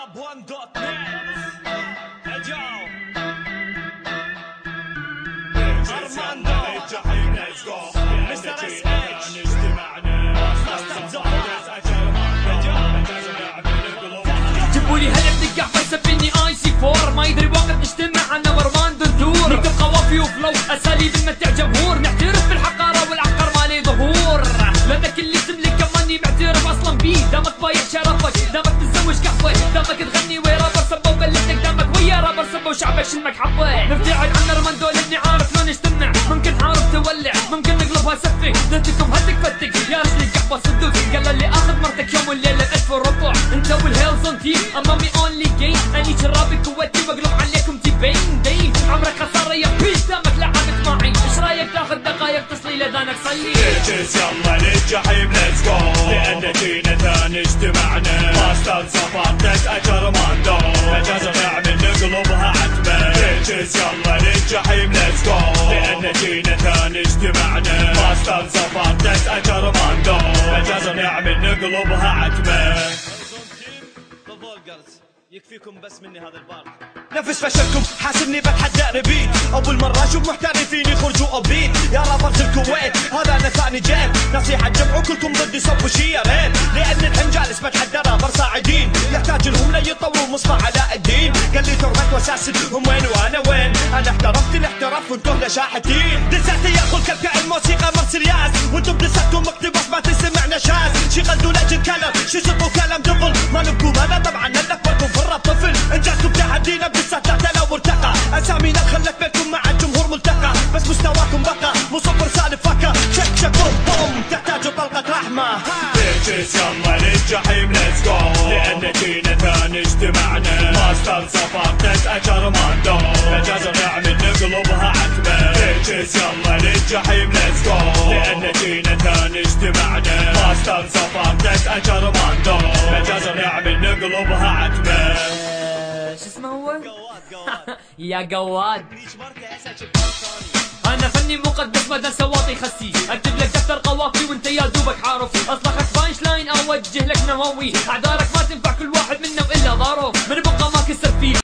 Arab1.net. Yo. Armando let's go. Mr. SH جيبولي هلا بنقع فيسبني اي سي 4 ما يدري وقت نجتمع انا وارماندو ندور نكتب قوافي وفلو اساليب تمتع جمهور نعترف بالحقاره والعقار مالي ظهور لانك اللي تملك كماني معترف اصلا بيه دامك بايع شرفك دامك تتزوج قحوه دامك تغني ويا رابر سبه وبلشتك دامك ويا رابر سبه وشعبك شلمك حبه نبتعد عن ارماندو لاني عارف لو نجتمع ممكن حارب تولع ممكن نقلبها سفك نهتكم هتك فتك يا رجلي قحوه صدق قال اللي اخذ مرتك يوم والليله 1000 وربع انت والهيلز اون تيم امامي اونلي جيم اني شرابي كويتي واقلب عليكم تبين دين عمرك خساره يا بيس دامك لعبت معي ايش رايك تاخذ دقايق تصلي لذانك صلي بيتشز يلا للجحيم ليتس جو لان جينا ثاني اجتمعنا ماستر صفارتك اجر ماندو اجازه نعمل نقلبها عتبه بيتشز يلا للجحيم ليتس جو لان جينا ثاني اجتمعنا ماستر صفارتك اجر ماندو اجازه نعمل نقلبها عتبه يكفيكم بس مني هذا البارت. نفس فشلكم حاسبني بتحدى ريبيت اول مرة اشوف محترفين يخرجوا اوبيت يا رابرز الكويت هذا انا ثاني جيل نصيحة جمعوا كلكم ضدي صبوا شي يا ريت لان الحين جالس بتحدى رابر صاعدين يحتاج لهم ليطوروا مصطفى علاء الدين قال لي ترمت واساسد هم وين وانا وين انا احترفت الاحتراف وانتم لشاحتين دساتي ياخذ كالكائن الموسيقى مرسياس وانتم دساتوا مقتبس ما تسمع نشاز شي غلدوا لجن كلام شي سبوا كلام دبل ما لكم انا طبعا الاكبركم في الراب طفل انجازكم تحدينا بالستات لو ارتقى اسامينا خلت بينكم مع الجمهور ملتقى بس مستواكم بقى مو صفر سالب فكا شك شك بوم بوم تحتاجوا طلقة رحمة بيتشز يلا للجحيم ليتس جو لان جينا ثاني اجتمعنا ماستر صفارتك اجر ماندو اجازه نعمل نقلبها عتبه بيتشز يلا للجحيم ليتس جو لان جينا ثاني اجتمعنا ماستر صفارتك اجر ماندو اجازه نعمل نقلبها عتبه شو اسمه هو؟ قواد يا قواد ليش مرته اسا انا فني مقدس مدى سواطي خسي اكتب لك دفتر قوافي وانت يا دوبك عارف اصلخك بانش لاين اوجه لك نواوي اعذارك ما